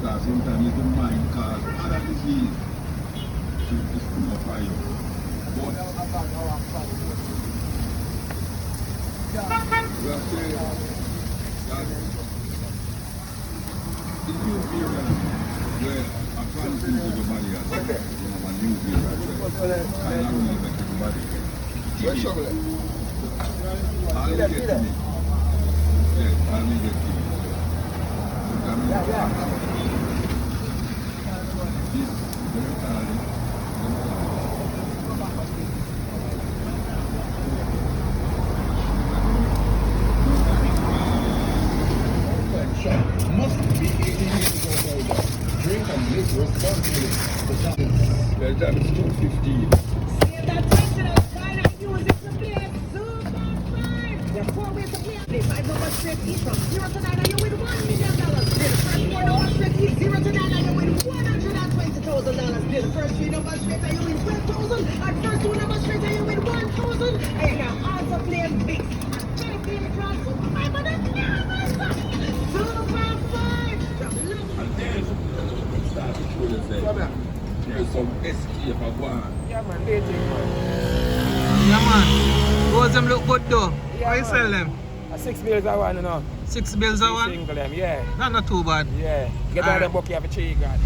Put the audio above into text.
because sometimes little mind cause other disease is full of fire. But we are saying that the new variant where a trans into the body has a new variant where I don't really make the body get. I'll get to me. Yeah, I'll get to me. Must be 18 years old. Drink and live responsibly. The time is 2:15. That original kind of music to play super fine. The 4 ways to play this. I know what straight is from 0 to 9 and you win $1 million. The first 4 numbers straight is 0 to 9 and you win $120,000. The first 3 numbers straight and you win $12,000. And first 2 numbers straight and you win $1,000. And you can also play big. And play from super fine, but that's never super fine. And then start to show yourself. There's some escape of one. Yeah, man, they take, man. Yeah, man. Those them look good though. Yeah, How you man. sell them? 6 bills I want, you know. 6 bills a one? Single them, yeah. That's not too bad. Yeah. Get Alright. out of the book, you have a $3 grand.